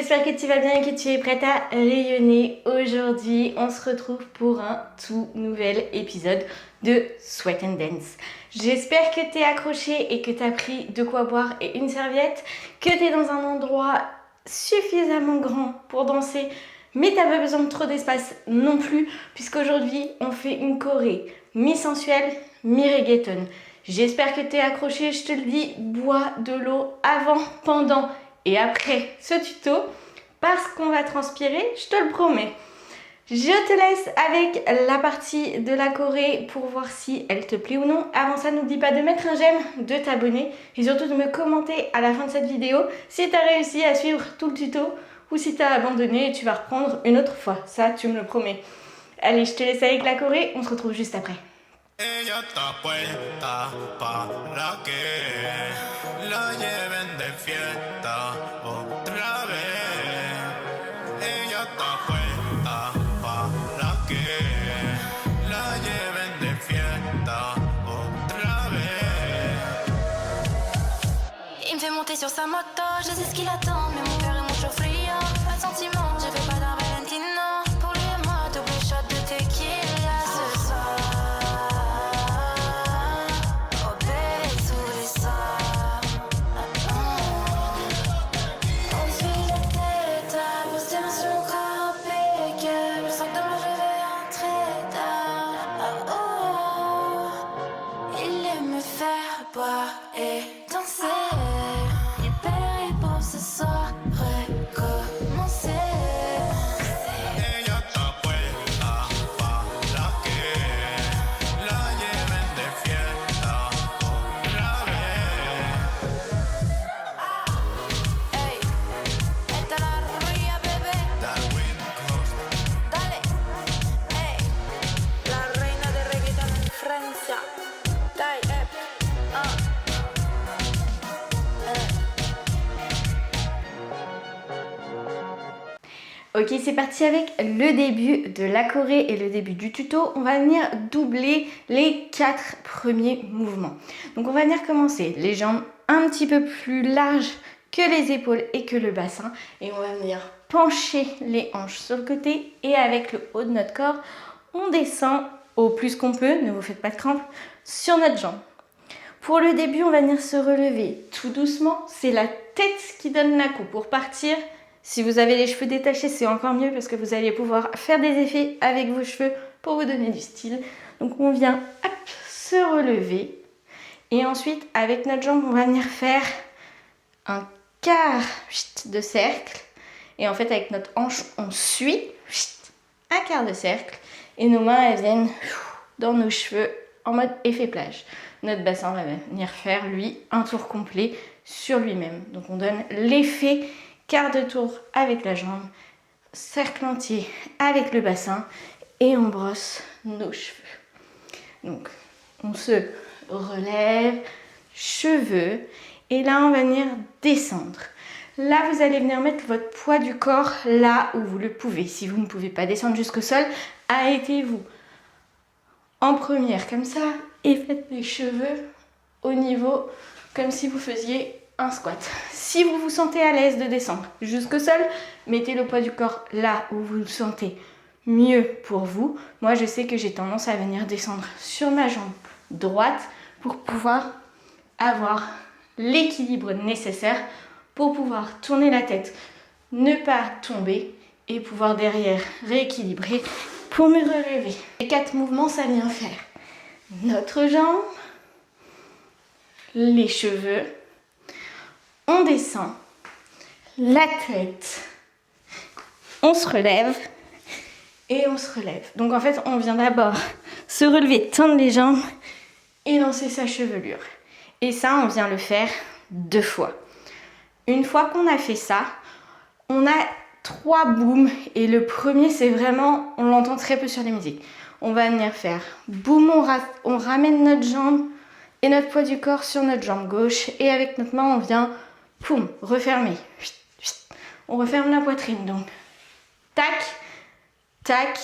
j'espère que tu vas bien et que tu es prête à rayonner. Aujourd'hui, on se retrouve pour un tout nouvel épisode de Sweat and Dance. J'espère que tu es accroché et que tu as pris de quoi boire et une serviette, que tu es dans un endroit suffisamment grand pour danser, mais tu n'as pas besoin de trop d'espace non plus, puisqu'aujourd'hui, on fait une choré mi-sensuelle, mi-reggaeton. J'espère que tu es accroché, je te le dis, bois de l'eau avant, pendant et après ce tuto, parce qu'on va transpirer, je te le promets. Je te laisse avec la partie de la choré pour voir si elle te plaît ou non. Avant ça, n'oublie pas de mettre un j'aime, de t'abonner et surtout de me commenter à la fin de cette vidéo si tu as réussi à suivre tout le tuto ou si tu as abandonné et tu vas reprendre une autre fois. Ça, tu me le promets. Allez, je te laisse avec la choré, on se retrouve juste après. Ella está puesta para que la lleven de fiesta otra vez. Ella está puesta para que la lleven de fiesta otra vez. Il me fait monter sur sa moto, je sais ce qu'il attend, mais mon cœur est mon chaud frio. Pas de sentiment, je fais pas d'un Valentino. Pour lui et moi, double shot de tequila ce soir. Boire et danser. Il paye pour ce soir recommencer. Ella está puesta para que la lleven de fiesta otra vez. Ey, esta la ría, bebé. Darwin Coast. Dale, ey, la reina de reggaeton en Francia. Ok, c'est parti avec le début de la choré et le début du tuto. On va venir doubler les 4 premiers mouvements. Donc on va venir commencer les jambes un petit peu plus larges que les épaules et que le bassin. Et on va venir pencher les hanches sur le côté et avec le haut de notre corps, on descend au plus qu'on peut, ne vous faites pas de crampes, sur notre jambe. Pour le début, on va venir se relever tout doucement. C'est la tête qui donne la coupe pour partir. Si vous avez les cheveux détachés, c'est encore mieux parce que vous allez pouvoir faire des effets avec vos cheveux pour vous donner du style. Donc on vient hop, se relever et ensuite avec notre jambe, on va venir faire un quart de cercle. Et en fait avec notre hanche, on suit un quart de cercle et nos mains elles viennent dans nos cheveux en mode effet plage. Notre bassin va venir faire lui un tour complet sur lui-même. Donc on donne l'effet quart de tour avec la jambe, cercle entier avec le bassin et on brosse nos cheveux. Donc on se relève, cheveux et là on va venir descendre. Là vous allez venir mettre votre poids du corps là où vous le pouvez. Si vous ne pouvez pas descendre jusqu'au sol, arrêtez-vous en première comme ça et faites les cheveux au niveau comme si vous faisiez un squat. Si vous vous sentez à l'aise de descendre jusqu'au sol, mettez le poids du corps là où vous le sentez mieux pour vous. Moi, je sais que j'ai tendance à venir descendre sur ma jambe droite pour pouvoir avoir l'équilibre nécessaire pour pouvoir tourner la tête, ne pas tomber et pouvoir derrière rééquilibrer pour me relever. Les 4 mouvements, ça vient faire notre jambe, les cheveux, on descend, la tête, on se relève et on se relève. Donc en fait, on vient d'abord se relever, tendre les jambes et lancer sa chevelure. Et ça, on vient le faire 2 fois. Une fois qu'on a fait ça, on a 3 booms et le premier, c'est vraiment, on l'entend très peu sur les musiques. On va venir faire boum, on ramène notre jambe et notre poids du corps sur notre jambe gauche et avec notre main, on vient poum, refermer. On referme la poitrine. Donc, tac, tac,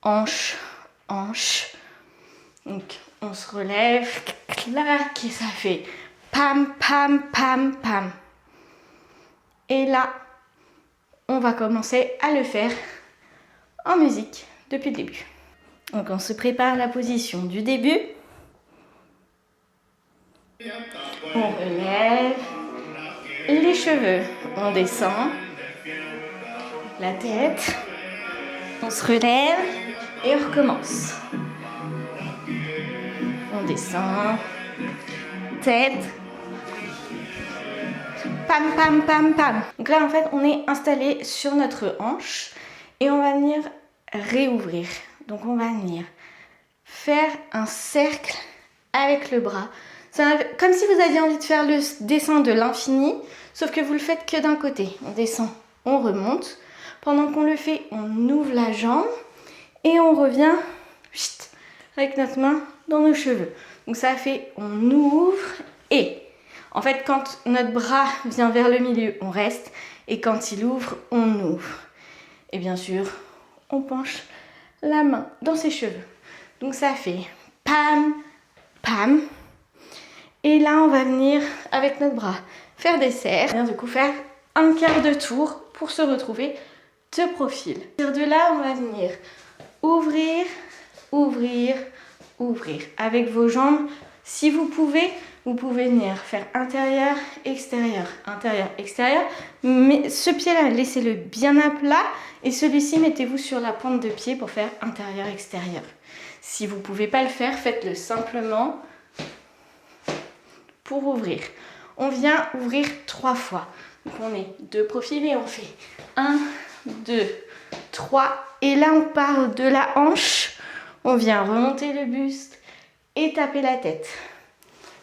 hanche, hanche. Donc, on se relève, clac, et ça fait pam, pam, pam, pam. Et là, on va commencer à le faire en musique depuis le début. Donc on se prépare la position du début. On relève les cheveux, on descend la tête, on se relève et on recommence. On descend, tête, pam pam pam pam. Donc là en fait on est installé sur notre hanche et on va venir réouvrir. Donc on va venir faire un cercle avec le bras. Comme si vous aviez envie de faire le dessin de l'infini, sauf que vous le faites que d'un côté. On descend, on remonte. Pendant qu'on le fait, on ouvre la jambe et on revient avec notre main dans nos cheveux. Donc ça fait, on ouvre et en fait quand notre bras vient vers le milieu, on reste et quand il ouvre, on ouvre. Et bien sûr, on penche la main dans ses cheveux. Donc ça fait pam, pam. Et là, on va venir avec notre bras faire des cercles. Et du coup, faire un quart de tour pour se retrouver de profil. De là, on va venir ouvrir, ouvrir, ouvrir. Avec vos jambes, si vous pouvez venir faire intérieur, extérieur, intérieur, extérieur. Mais ce pied-là, laissez-le bien à plat. Et celui-ci, mettez-vous sur la pointe de pied pour faire intérieur, extérieur. Si vous ne pouvez pas le faire, faites-le simplement pour ouvrir. On vient ouvrir 3 fois. Donc on est de profil et on fait 1, 2, 3. Et là, on part de la hanche. On vient remonter le buste et taper la tête.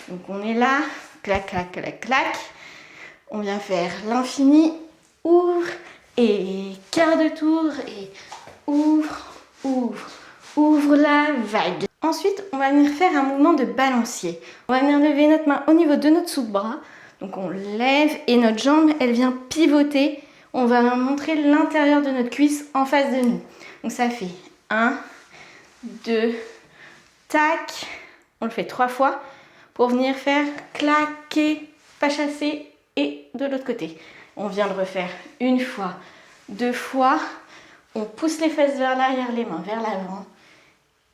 Donc on est là, clac, clac, clac, clac. On vient faire l'infini, ouvre et quart de tour et ouvre, ouvre, ouvre la vague. Ensuite, on va venir faire un mouvement de balancier. On va venir lever notre main au niveau de notre sous-bras. Donc on lève et notre jambe, elle vient pivoter. On va montrer l'intérieur de notre cuisse en face de nous. Donc ça fait 1, 2, tac. On le fait 3 fois pour venir faire claquer, pas chasser et de l'autre côté. On vient le refaire 1 fois, 2 fois. On pousse les fesses vers l'arrière, les mains vers l'avant.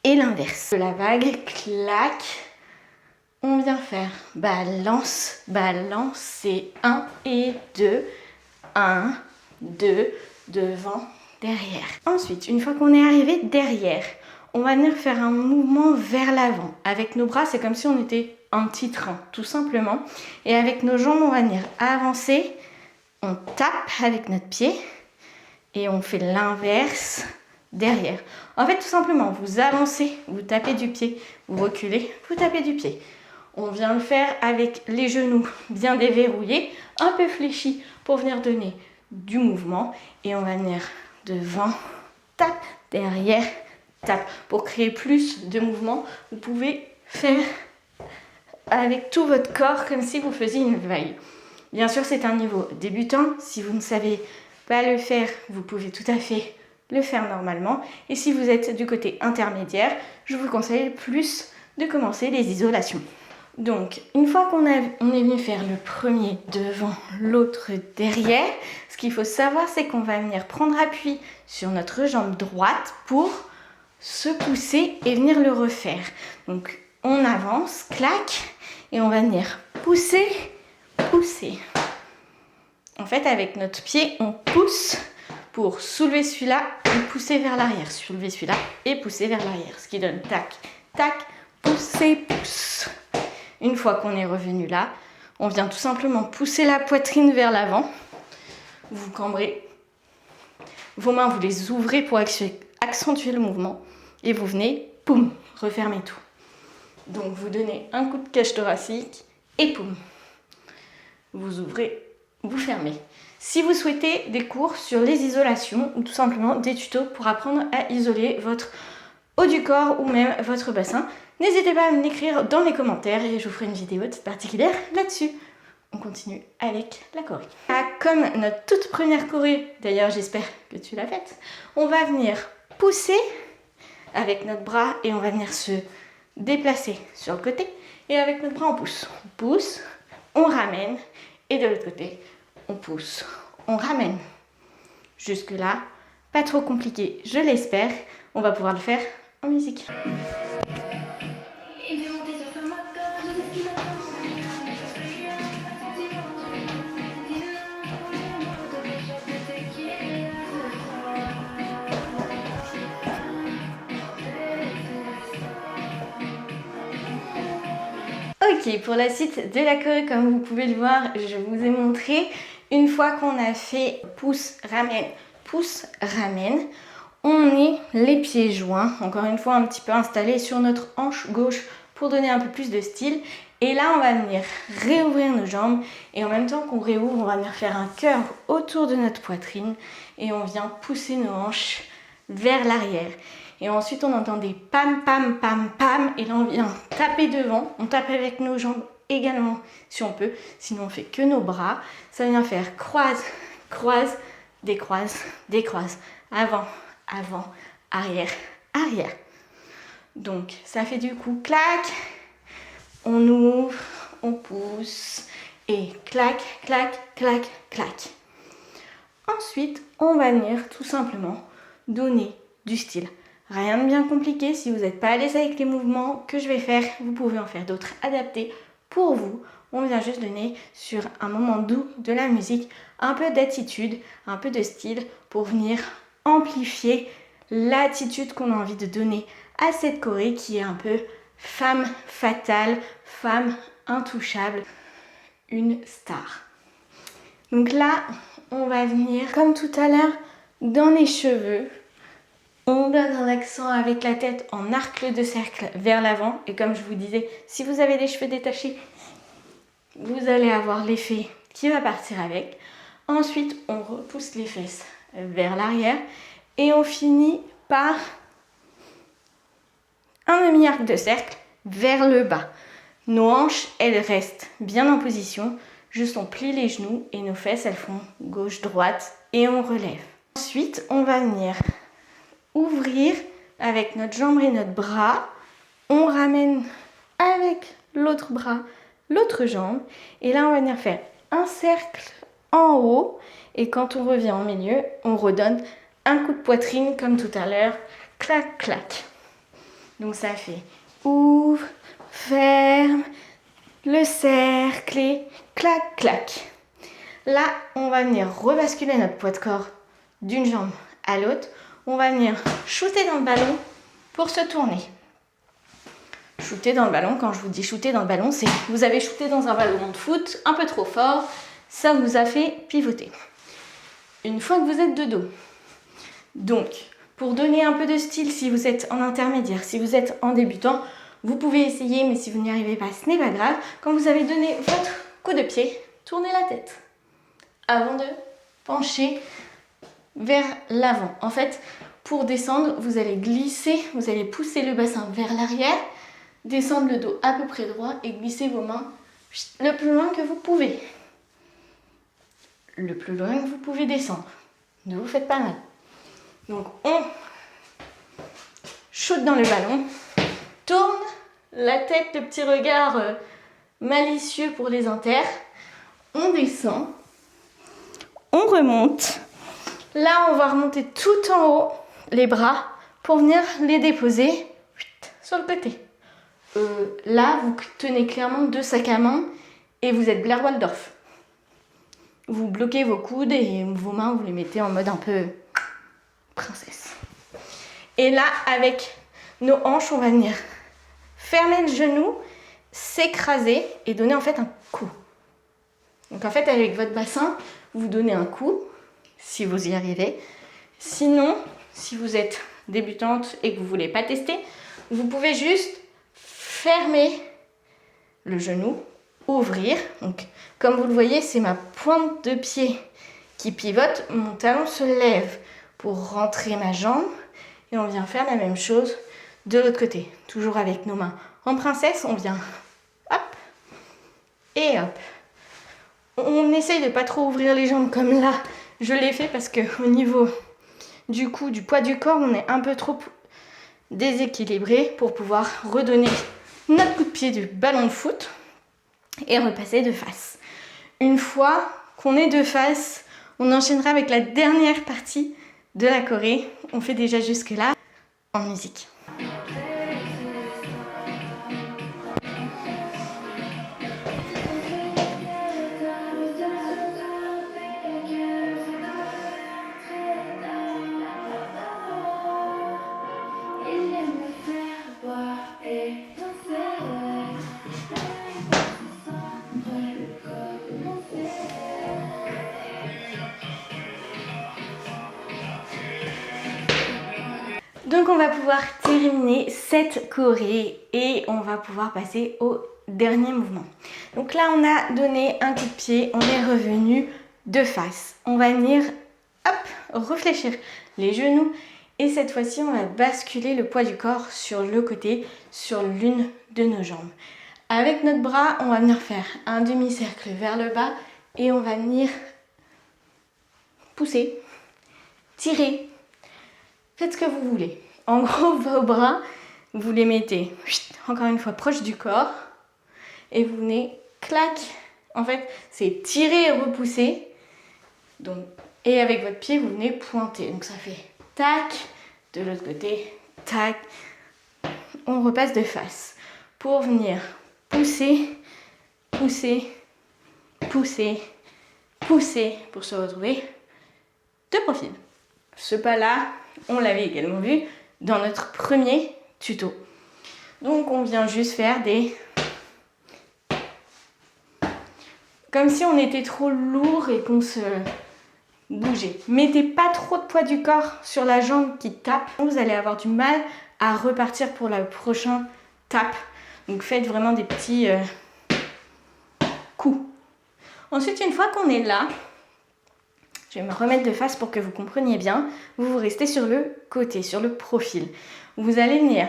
Et l'inverse. De la vague, clac. On vient faire balance, balance. Et 1 et 2. 1, 2, devant, derrière. Ensuite, une fois qu'on est arrivé derrière, on va venir faire un mouvement vers l'avant. Avec nos bras, c'est comme si on était un petit train, tout simplement. Et avec nos jambes, on va venir avancer. On tape avec notre pied. Et on fait l'inverse derrière. En fait, tout simplement, vous avancez, vous tapez du pied, vous reculez, vous tapez du pied. On vient le faire avec les genoux bien déverrouillés, un peu fléchis pour venir donner du mouvement. Et on va venir devant, tape, derrière, tape. Pour créer plus de mouvement, vous pouvez faire avec tout votre corps comme si vous faisiez une vague. Bien sûr, c'est un niveau débutant. Si vous ne savez pas le faire, vous pouvez tout à fait le faire normalement. Et si vous êtes du côté intermédiaire, je vous conseille plus de commencer les isolations. Donc, une fois qu'on est venu faire le premier devant, l'autre derrière, ce qu'il faut savoir, c'est qu'on va venir prendre appui sur notre jambe droite pour se pousser et venir le refaire. Donc, on avance, clac, et on va venir pousser, pousser. En fait, avec notre pied, on pousse pour soulever celui-là et pousser vers l'arrière. Soulever celui-là et pousser vers l'arrière. Ce qui donne tac, tac, pousser, pousse. Une fois qu'on est revenu là, on vient tout simplement pousser la poitrine vers l'avant. Vous cambrez. Vos mains, vous les ouvrez pour accentuer le mouvement. Et vous venez, poum, refermez tout. Donc vous donnez un coup de cage thoracique et poum. Vous ouvrez, vous fermez. Si vous souhaitez des cours sur les isolations ou tout simplement des tutos pour apprendre à isoler votre haut du corps ou même votre bassin, n'hésitez pas à me l'écrire dans les commentaires et je vous ferai une vidéo particulière là-dessus. On continue avec la choré. Comme notre toute première choré, d'ailleurs j'espère que tu l'as faite, on va venir pousser avec notre bras et on va venir se déplacer sur le côté et avec notre bras on pousse. On pousse, on ramène et de l'autre côté on pousse, on ramène, Jusque-là, pas trop compliqué, je l'espère. On va pouvoir le faire en musique. Ok, pour la suite de la choré, comme vous pouvez le voir, je vous ai montré, une fois qu'on a fait pouce, ramène, on est les pieds joints, encore une fois un petit peu installés sur notre hanche gauche pour donner un peu plus de style. Et là, on va venir réouvrir nos jambes et en même temps qu'on réouvre, on va venir faire un cœur autour de notre poitrine et on vient pousser nos hanches vers l'arrière. Et ensuite, on entend des pam, pam, pam, pam. Et là, on vient taper devant. On tape avec nos jambes également, si on peut. Sinon, on fait que nos bras. Ça vient faire croise, croise, décroise, décroise. Avant, avant, arrière, arrière. Donc, ça fait du coup clac. On ouvre, on pousse. Et clac, clac, clac, clac. Ensuite, on va venir tout simplement donner du style. Rien de bien compliqué, si vous n'êtes pas à l'aise avec les mouvements que je vais faire, vous pouvez en faire d'autres adaptés pour vous. On vient juste donner sur un moment doux de la musique un peu d'attitude, un peu de style pour venir amplifier l'attitude qu'on a envie de donner à cette choré qui est un peu femme fatale, femme intouchable, une star. Donc là, on va venir comme tout à l'heure dans les cheveux. On donne un accent avec la tête en arc de cercle vers l'avant. Et comme je vous disais, si vous avez les cheveux détachés, vous allez avoir l'effet qui va partir avec. Ensuite, on repousse les fesses vers l'arrière. Et on finit par un demi-arc de cercle vers le bas. Nos hanches, elles restent bien en position. Juste on plie les genoux et nos fesses, elles font gauche-droite et on relève. Ensuite, on va venir ouvrir avec notre jambe et notre bras. On ramène avec l'autre bras, l'autre jambe. Et là, on va venir faire un cercle en haut. Et quand on revient au milieu, on redonne un coup de poitrine comme tout à l'heure. Clac, clac. Donc ça fait ouvre, ferme, le cercle et clac, clac. Là, on va venir rebasculer notre poids de corps d'une jambe à l'autre. On va venir shooter dans le ballon pour se tourner. Shooter dans le ballon, quand je vous dis shooter dans le ballon, c'est que vous avez shooté dans un ballon de foot un peu trop fort, ça vous a fait pivoter. Une fois que vous êtes de dos. Donc, pour donner un peu de style, si vous êtes en intermédiaire, si vous êtes en débutant, vous pouvez essayer, mais si vous n'y arrivez pas, ce n'est pas grave. Quand vous avez donné votre coup de pied, tournez la tête avant de pencher vers l'avant. En fait, pour descendre, vous allez glisser, vous allez pousser le bassin vers l'arrière, descendre le dos à peu près droit et glisser vos mains le plus loin que vous pouvez. Le plus loin que vous pouvez descendre. Ne vous faites pas mal. Donc, on shoot dans le ballon, tourne la tête, le petit regard malicieux pour les inters. On descend, on remonte. Là, on va remonter tout en haut les bras pour venir les déposer sur le côté. Là, vous tenez clairement deux sacs à main et vous êtes Blair Waldorf. Vous bloquez vos coudes et vos mains, vous les mettez en mode un peu princesse. Et là, avec nos hanches, on va venir fermer le genou, s'écraser et donner en fait un coup. Donc en fait, avec votre bassin, vous donnez un coup, si vous y arrivez. Sinon, si vous êtes débutante et que vous ne voulez pas tester, vous pouvez juste fermer le genou, ouvrir. Donc, comme vous le voyez, c'est ma pointe de pied qui pivote. Mon talon se lève pour rentrer ma jambe. Et on vient faire la même chose de l'autre côté. Toujours avec nos mains en princesse, on vient hop et hop. On essaye de pas trop ouvrir les jambes comme là. Je l'ai fait parce que au niveau du coup, du poids du corps, on est un peu trop déséquilibré pour pouvoir redonner notre coup de pied du ballon de foot et repasser de face. Une fois qu'on est de face, On enchaînera avec la dernière partie de la choré. On fait déjà jusque-là en musique. Donc on va pouvoir terminer cette choré et on va pouvoir passer au dernier mouvement. Donc là on a donné un coup de pied, on est revenu de face. On va venir, hop, réfléchir les genoux et cette fois-ci on va basculer le poids du corps sur le côté, sur l'une de nos jambes. Avec notre bras, on va venir faire un demi-cercle vers le bas et on va venir pousser, tirer. Faites ce que vous voulez. En gros, vos bras, vous les mettez encore une fois proche du corps et vous venez clac. En fait, c'est tirer et repousser. Donc, et avec votre pied, vous venez pointer. Donc ça fait tac, de l'autre côté, tac. On repasse de face pour venir pousser, pousser, pousser, pousser pour se retrouver de profil. Ce pas-là, on l'avait également vu dans notre premier tuto. Donc on vient juste faire des... comme si on était trop lourd et qu'on se bougeait. Mettez pas trop de poids du corps sur la jambe qui tape. Vous allez avoir du mal à repartir pour la prochaine tape. Donc faites vraiment des petits coups. Ensuite, une fois qu'on est là, je vais me remettre de face pour que vous compreniez bien. Vous restez sur le côté, sur le profil. Vous allez venir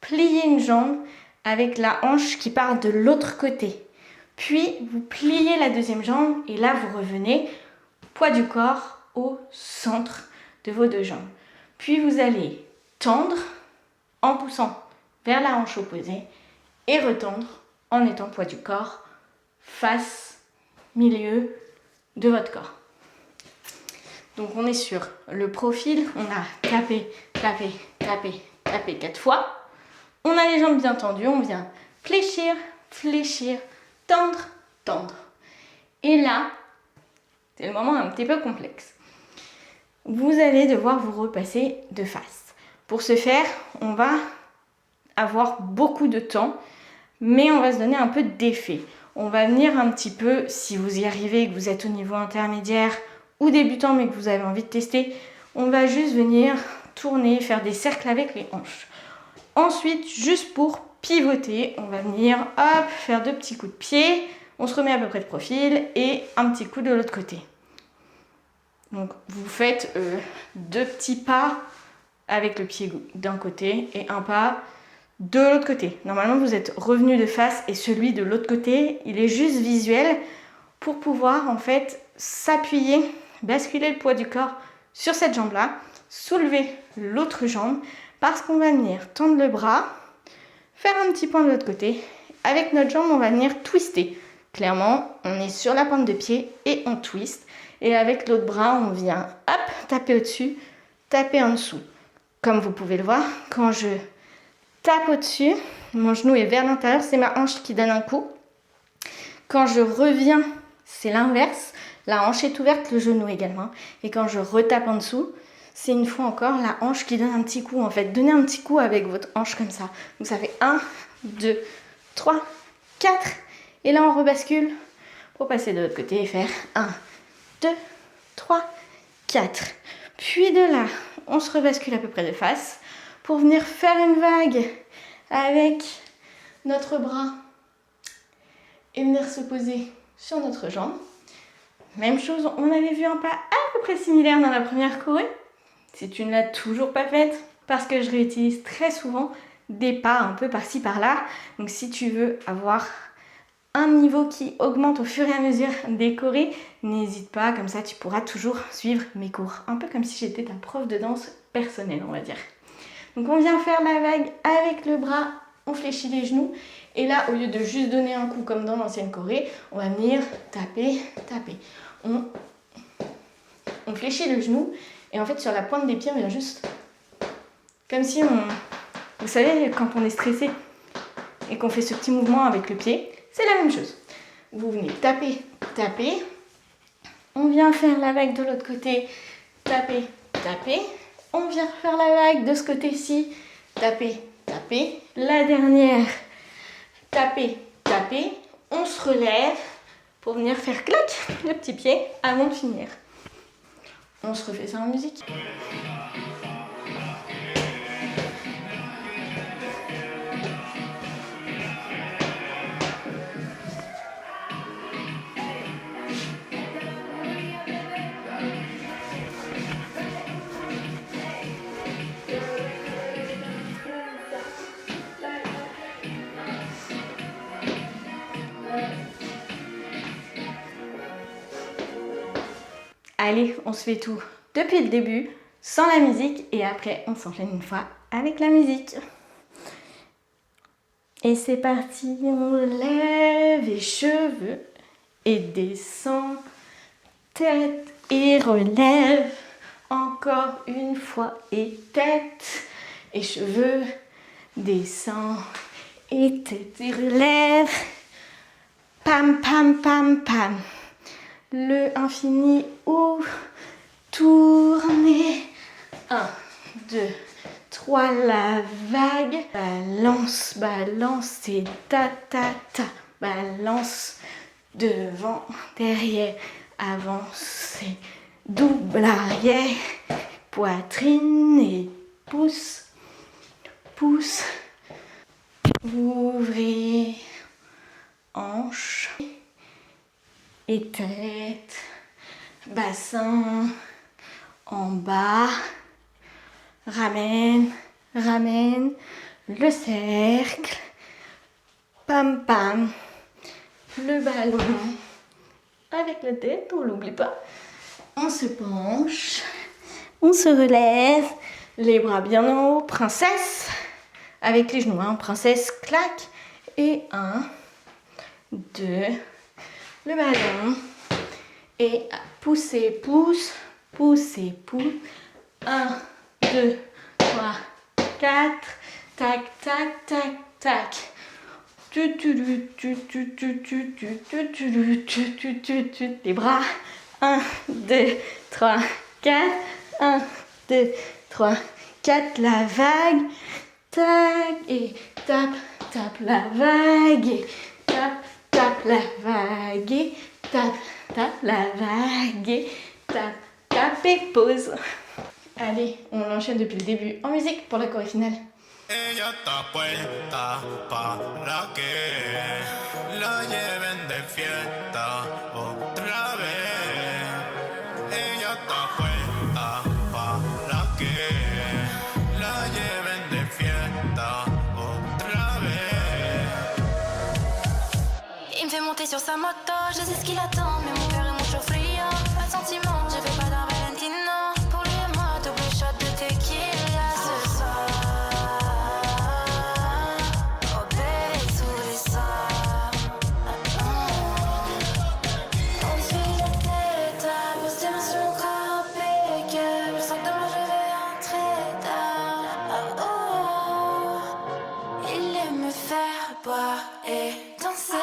plier une jambe avec la hanche qui part de l'autre côté. Puis, vous pliez la deuxième jambe et là, vous revenez poids du corps au centre de vos deux jambes. Puis, vous allez tendre en poussant vers la hanche opposée et retendre en étant poids du corps face, milieu de votre corps. Donc on est sur le profil, on a tapé, tapé, tapé, tapé 4 fois. On a les jambes bien tendues, on vient fléchir, fléchir, tendre, tendre. Et là, c'est le moment un petit peu complexe. Vous allez devoir vous repasser de face. Pour ce faire, on va avoir beaucoup de temps, mais on va se donner un peu d'effet. On va venir un petit peu, si vous y arrivez, que vous êtes au niveau intermédiaire, ou débutant mais que vous avez envie de tester, on va juste venir tourner, faire des cercles avec les hanches. Ensuite, juste pour pivoter, on va venir hop, faire 2 petits coups de pied, on se remet à peu près de profil et un petit coup de l'autre côté. Donc vous faites 2 petits pas avec le pied d'un côté et un pas de l'autre côté. Normalement vous êtes revenu de face et celui de l'autre côté, il est juste visuel pour pouvoir en fait s'appuyer, basculer le poids du corps sur cette jambe-là, soulever l'autre jambe parce qu'on va venir tendre le bras, faire un petit point de l'autre côté. Avec notre jambe, on va venir twister. Clairement, on est sur la pointe de pied et on twist. Et avec l'autre bras, on vient hop, taper au-dessus, taper en dessous. Comme vous pouvez le voir, quand je tape au-dessus, mon genou est vers l'intérieur, c'est ma hanche qui donne un coup. Quand je reviens, c'est l'inverse. La hanche est ouverte, le genou également. Et quand je retape en dessous, c'est une fois encore la hanche qui donne un petit coup. En fait, donnez un petit coup avec votre hanche comme ça. Donc ça fait 1, 2, 3, 4. Et là, on rebascule pour passer de l'autre côté et faire 1, 2, 3, 4. Puis de là, on se rebascule à peu près de face pour venir faire une vague avec notre bras et venir se poser sur notre jambe. Même chose, on avait vu un pas à peu près similaire dans la première choré. Si tu ne l'as toujours pas faite, parce que je réutilise très souvent des pas un peu par-ci par-là. Donc si tu veux avoir un niveau qui augmente au fur et à mesure des chorés, n'hésite pas, comme ça tu pourras toujours suivre mes cours. Un peu comme si j'étais ta prof de danse personnelle, on va dire. Donc on vient faire la vague avec le bras, on fléchit les genoux. Et là, au lieu de juste donner un coup comme dans l'ancienne choré, on va venir taper, taper. On on fléchit le genou et en fait sur la pointe des pieds on vient juste comme si vous savez quand on est stressé et qu'on fait ce petit mouvement avec le pied, c'est la même chose. Vous venez taper, taper, on vient faire la vague de l'autre côté, taper, taper, on vient faire la vague de ce côté-ci, taper, taper, la dernière, taper, taper, on se relève pour venir faire clac le petit pied avant de finir. On se refait ça en musique. Allez, on se fait tout depuis le début, sans la musique, et après on s'enchaîne une fois avec la musique. Et c'est parti, on lève les cheveux et descend, tête et relève, encore une fois, et tête et cheveux, descend, et tête et relève, pam pam pam pam. Le infini ou tourner. 1, 2, 3, la vague. Balance, balance et ta ta ta. Balance devant, derrière, avance et double arrière. Poitrine et pouce, pouce. Ouvrez, hanche. Et tête, bassin, en bas, ramène, ramène, le cercle, pam pam, le ballon, avec la tête, on l'oublie pas, on se penche, on se relève, les bras bien en haut, princesse, avec les genoux, princesse, claque, et 1, 2, le ballon, et pousser, pousse, pousser, pousse, 1, 2, 3, 4, tac, tac, tac, tac, les bras, 1, 2, 3, 4, 1, 2, 3, 4, la vague, tac, et tape, tape la vague, et tape, tape la vague, et tape, tape la vague, et tape, tape et pause. Allez, on enchaîne depuis le début en musique pour la choré finale. Ella está puesta para que la lleven de fiesta otra vez. Ella está puesta para que la lleven de fiesta otra vez. Il me fait monter sur sa moto, je sais ce qu'il attend, mais mon cœur est mon chaud frio. Pas de sentiment, je vais pas d'un Valentino. Pour lui et moi, double shot de tequila ce soir. Oh baby, sous les sorts. On suit la tête, pose tes mains sur mon corps impeccable. Je sens que demain je vais entrer tard. Oh, il aime me faire boire et danser.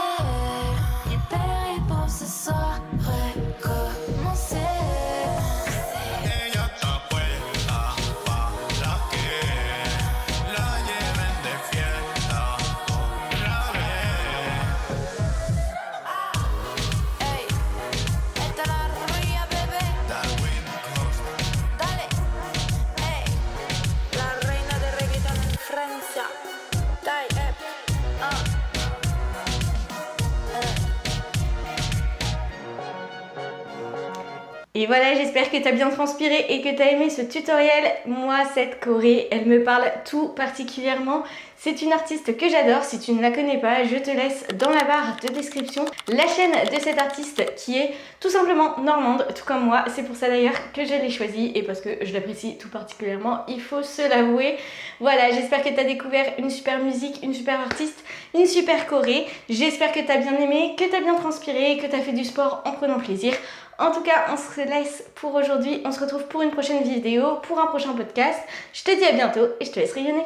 Libéré pour ce soir, recommencer. Ella está puesta para que la lleven de fiesta otra vez. Ey, esta es la ría, bebé. Darwin Costa. Dale, ey, la reina de reggaeton en Francia. Dale, Et voilà, j'espère que tu as bien transpiré et que tu as aimé ce tutoriel. Moi, cette choré, elle me parle tout particulièrement. C'est une artiste que j'adore. Si tu ne la connais pas, je te laisse dans la barre de description la chaîne de cette artiste qui est tout simplement normande, tout comme moi. C'est pour ça d'ailleurs que je l'ai choisie et parce que je l'apprécie tout particulièrement, il faut se l'avouer. Voilà, j'espère que tu as découvert une super musique, une super artiste, une super choré. J'espère que tu as bien aimé, que tu as bien transpiré, que tu as fait du sport en prenant plaisir. En tout cas, on se laisse pour aujourd'hui. On se retrouve pour une prochaine vidéo, pour un prochain podcast. Je te dis à bientôt et je te laisse rayonner.